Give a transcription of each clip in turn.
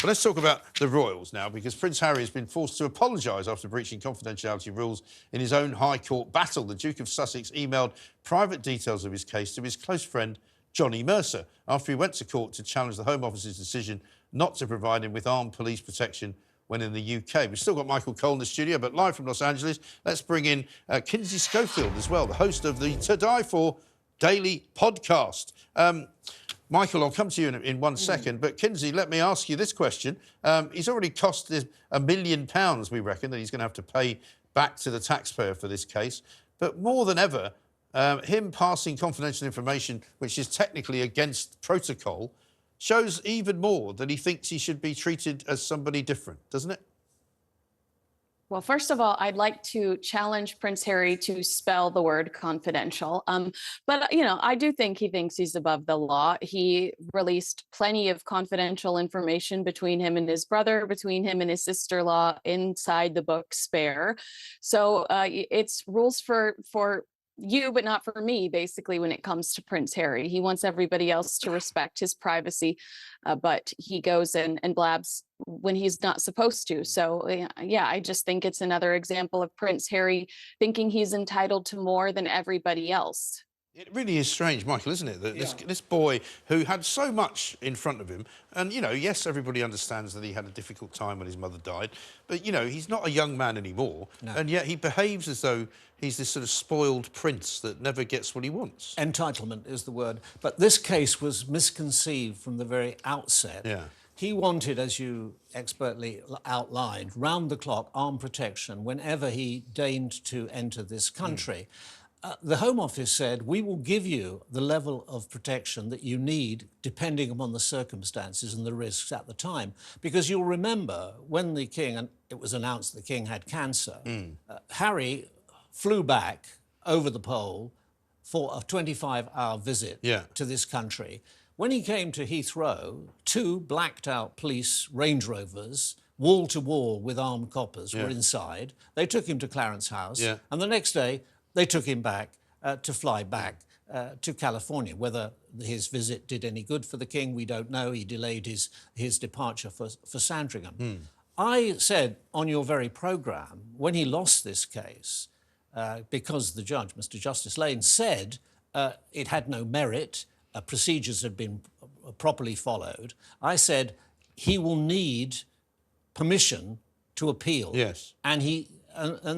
Well, let's talk about the royals now, because Prince Harry has been forced to apologise after breaching confidentiality rules in his own High Court battle. The Duke of Sussex emailed private details of his case to his close friend Johnny Mercer after he went to court to challenge the Home Office's decision not to provide him with armed police protection when in the UK. We've still got Michael Cole in the studio, but live from Los Angeles, let's bring in Kinsey Schofield as well, the host of the To Die For Daily podcast. Michael, I'll come to you in 1 second, but Kinsey, let me ask you this question. He's already cost us £1 million, we reckon, that he's going to have to pay back to the taxpayer for this case. But more than ever, him passing confidential information, which is technically against protocol, shows even more that he thinks he should be treated as somebody different, doesn't it? Well, first of all, I'd like to challenge Prince Harry to spell the word confidential. But, you know, I do think he thinks he's above the law. He released plenty of confidential information between him and his brother, between him and his sister-in-law inside the book Spare. So it's rules for you, but not for me, basically, when it comes to Prince Harry. He wants everybody else to respect his privacy, but he goes and blabs when he's not supposed to. So, yeah, I just think it's another example of Prince Harry thinking he's entitled to more than everybody else. It really is strange, Michael, isn't it? That this boy who had so much in front of him, and, you know, yes, everybody understands that he had a difficult time when his mother died, but, you know, he's not a young man anymore, and yet he behaves as though he's this sort of spoiled prince that never gets what he wants. Entitlement is the word. But this case was misconceived from the very outset. Yeah. He wanted, as you expertly outlined, round-the-clock armed protection whenever he deigned to enter this country. The Home Office said, we will give you the level of protection that you need depending upon the circumstances and the risks at the time. Because you'll remember when the King, and it was announced the King had cancer, Harry flew back over the pole for a 25-hour visit to this country. When he came to Heathrow, 2 blacked-out police Range Rovers, wall-to-wall with armed coppers, were inside. They took him to Clarence House, and the next day, they took him back to fly back to California. Whether his visit did any good for the King, we don't know. He delayed his departure for Sandringham. I said on your very programme, when he lost this case, because the judge, Mr. Justice Lane, said it had no merit, procedures had been properly followed, I said he will need permission to appeal. Yes. And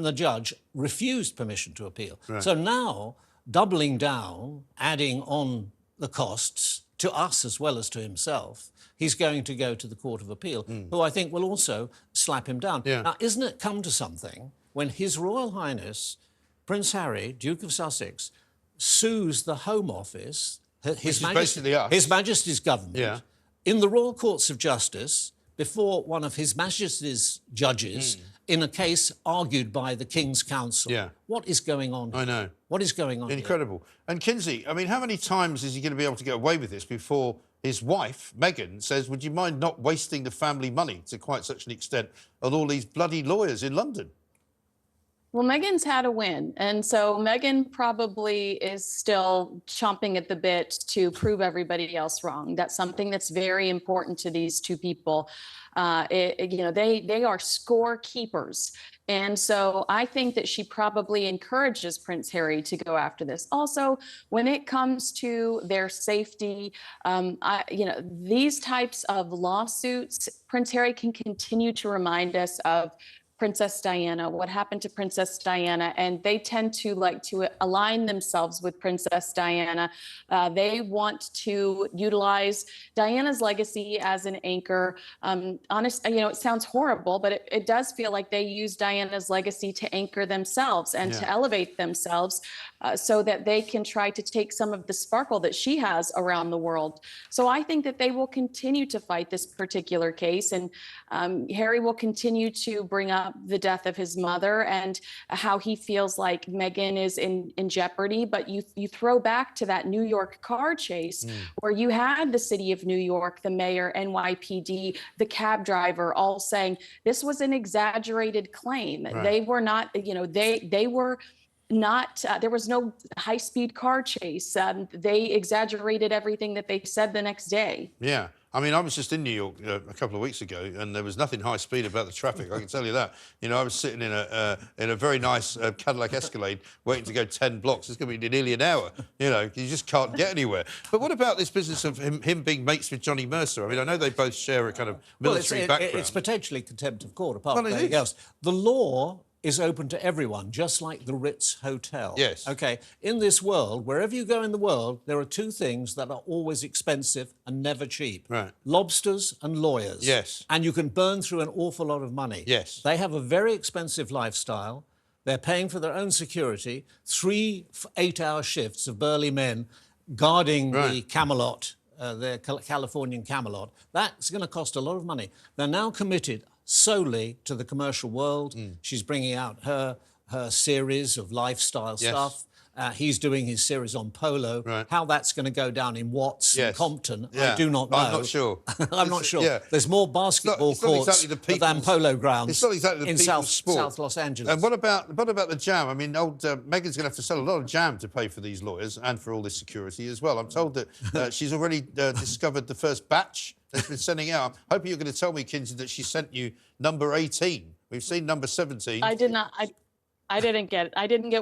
the judge refused permission to appeal. Right. So now, doubling down, adding on the costs to us as well as to himself, he's going to go to the Court of Appeal, who I think will also slap him down. Now, isn't it come to something when His Royal Highness Prince Harry, Duke of Sussex, sues the Home Office, His Majesty's government, in the Royal Courts of Justice, before one of His Majesty's judges, in a case argued by the King's Counsel. What is going on here? I know. What is going on Incredible. Here? And Kinsey, I mean, how many times is he going to be able to get away with this before his wife, Meghan, says, would you mind not wasting the family money to quite such an extent on all these bloody lawyers in London? Well, Meghan's had a win, and so Meghan probably is still chomping at the bit to prove everybody else wrong. That's something that's very important to these two people. You know, they are scorekeepers, and so I think that she probably encourages Prince Harry to go after this. Also, when it comes to their safety, you know, these types of lawsuits, Prince Harry can continue to remind us of Princess Diana, what happened to Princess Diana, and they tend to like to align themselves with Princess Diana. They want to utilize Diana's legacy as an anchor. You know, it sounds horrible, but it does feel like they use Diana's legacy to anchor themselves and to elevate themselves so that they can try to take some of the sparkle that she has around the world. So I think that they will continue to fight this particular case, and Harry will continue to bring up the death of his mother and how he feels like Meghan is in jeopardy. But you throw back to that New York car chase where you had the city of New York, the mayor, NYPD, the cab driver all saying this was an exaggerated claim. Right. They were not, you know, they were not, there was no high-speed car chase. They exaggerated everything that they said the next day. Yeah. I mean, I was just in New York a couple of weeks ago, and there was nothing high speed about the traffic. I can tell you that. You know, I was sitting in a very nice Cadillac Escalade, waiting to go 10 blocks. It's going to be nearly an hour. You know, you just can't get anywhere. But what about this business of him being mates with Johnny Mercer? I mean, I know they both share a kind of military background. It's potentially contempt of court, apart from anything else. The law is open to everyone, just like the Ritz Hotel. Yes. Okay, in this world, wherever you go in the world, there are two things that are always expensive and never cheap. Right. Lobsters and lawyers. Yes. And you can burn through an awful lot of money. Yes. They have a very expensive lifestyle. They're paying for their own security, 3 8-hour shifts of burly men guarding the Camelot, their Californian Camelot. That's going to cost a lot of money. They're now committed solely to the commercial world. She's bringing out her series of lifestyle stuff. He's doing his series on polo. Right. How that's going to go down in Watts and Compton, I do not know. I'm not sure. I'm not sure. There's more basketball courts than polo grounds it's not exactly the in South Los Angeles. And what about the jam? I mean, old Meghan's going to have to sell a lot of jam to pay for these lawyers and for all this security as well. I'm told that she's already discovered the first batch that's been sending out. I'm hoping you're going to tell me, Kinsey, that she sent you number 18. We've seen number 17. I did not. I didn't get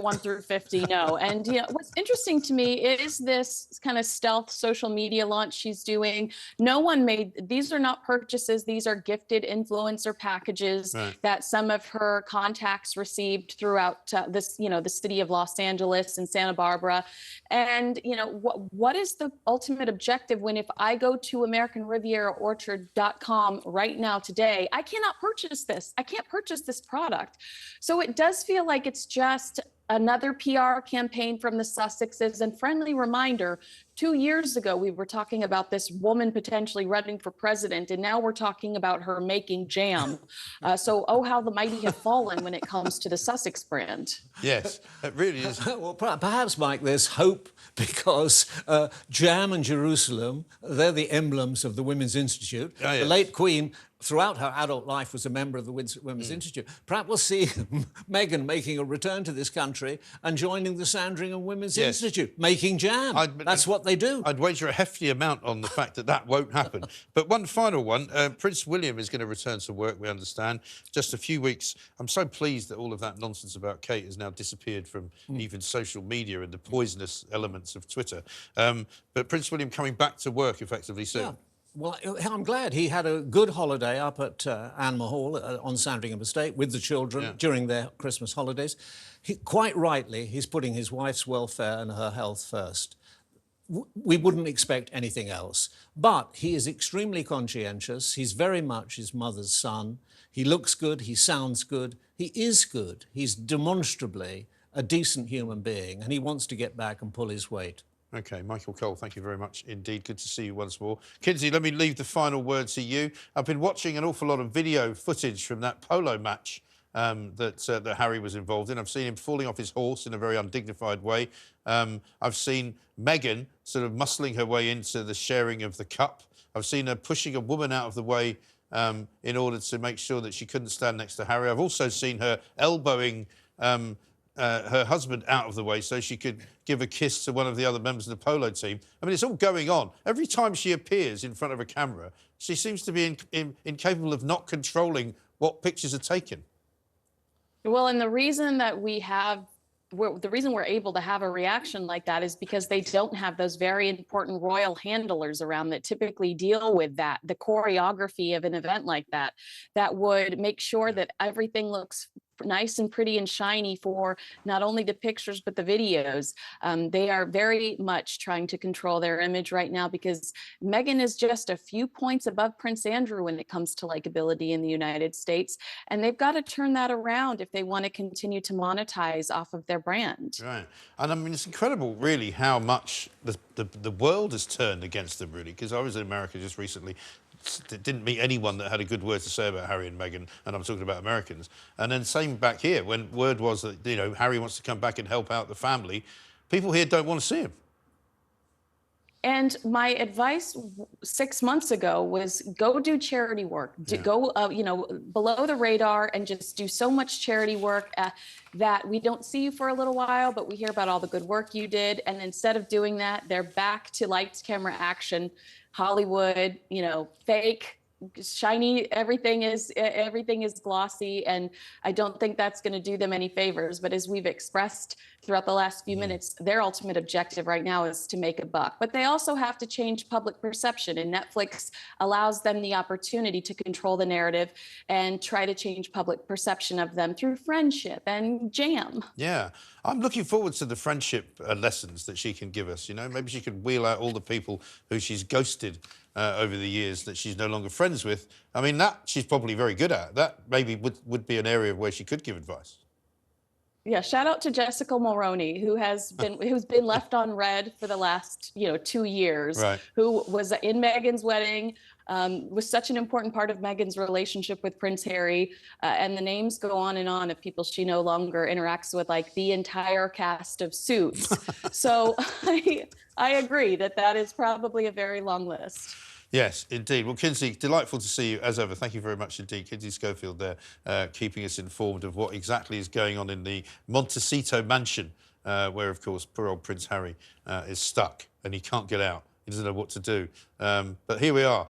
1 through 50, no. And you know, what's interesting to me is this kind of stealth social media launch she's doing. No one these are not purchases. These are gifted influencer packages that some of her contacts received throughout the city of Los Angeles and Santa Barbara. And you know, what is the ultimate objective when if I go to AmericanRivieraOrchard.com right now today, I cannot purchase this. I can't purchase this product. So it does feel like it's just another PR campaign from the Sussexes. And friendly reminder, 2 years ago, we were talking about this woman potentially running for president, and now we're talking about her making jam. So, oh, how the mighty have fallen when it comes to the Sussex brand. Yes, it really is. Well, perhaps, Mike, there's hope because jam and Jerusalem, they're the emblems of the Women's Institute. Oh, yes. The late Queen, throughout her adult life, was a member of the Women's Institute. Perhaps we'll see Meghan making a return to this country and joining the Sandringham Women's Institute, making jam. That's what they do. I'd wager a hefty amount on the fact that won't happen. But one final one, Prince William is going to return to work, we understand, just a few weeks. I'm so pleased that all of that nonsense about Kate has now disappeared from even social media and the poisonous elements of Twitter. But Prince William coming back to work effectively soon. Yeah. Well, I'm glad he had a good holiday up at Anmer Hall on Sandringham Estate with the children during their Christmas holidays. Quite rightly, he's putting his wife's welfare and her health first. We wouldn't expect anything else. But he is extremely conscientious. He's very much his mother's son. He looks good. He sounds good. He is good. He's demonstrably a decent human being, and he wants to get back and pull his weight. OK, Michael Cole, thank you very much indeed. Good to see you once more. Kinsey, let me leave the final word to you. I've been watching an awful lot of video footage from that polo match that Harry was involved in. I've seen him falling off his horse in a very undignified way. I've seen Meghan sort of muscling her way into the sharing of the cup. I've seen her pushing a woman out of the way in order to make sure that she couldn't stand next to Harry. I've also seen her elbowing her husband out of the way so she could give a kiss to one of the other members of the polo team. I mean, it's all going on. Every time she appears in front of a camera, she seems to be incapable of not controlling what pictures are taken. Well, and the reason that the reason we're able to have a reaction like that is because they don't have those very important royal handlers around that typically deal with the choreography of an event like that would make sure that everything looks nice and pretty and shiny for not only the pictures but the videos. They are very much trying to control their image right now because Meghan is just a few points above Prince Andrew when it comes to likability in the United States, and they've got to turn that around if they want to continue to monetize off of their brand. Right, and I mean it's incredible, really, how much the world has turned against them, really. Because I was in America just recently. Didn't meet anyone that had a good word to say about Harry and Meghan, and I'm talking about Americans. And then same back here, when word was that, you know, Harry wants to come back and help out the family, people here don't want to see him. And my advice 6 months ago was go do charity work, go, below the radar and just do so much charity work that we don't see you for a little while, but we hear about all the good work you did. And instead of doing that, they're back to lights, camera, action, Hollywood, fake, shiny, everything is glossy, and I don't think that's going to do them any favors. But as we've expressed throughout the last few minutes, their ultimate objective right now is to make a buck. But they also have to change public perception, and Netflix allows them the opportunity to control the narrative and try to change public perception of them through friendship and jam. Yeah, I'm looking forward to the friendship lessons that she can give us. Maybe she could wheel out all the people who she's ghosted over the years that she's no longer friends with. I mean, that she's probably very good at. That maybe would be an area where she could give advice. Yeah, shout out to Jessica Mulroney, who's been left on red for the last 2 years, right. Who was in Meghan's wedding, was such an important part of Meghan's relationship with Prince Harry, and the names go on and on of people she no longer interacts with, like the entire cast of Suits. So I agree that is probably a very long list. Yes, indeed. Well, Kinsey, delightful to see you as ever. Thank you very much indeed. Kinsey Schofield there, keeping us informed of what exactly is going on in the Montecito mansion, where, of course, poor old Prince Harry is stuck and he can't get out. He doesn't know what to do. But here we are.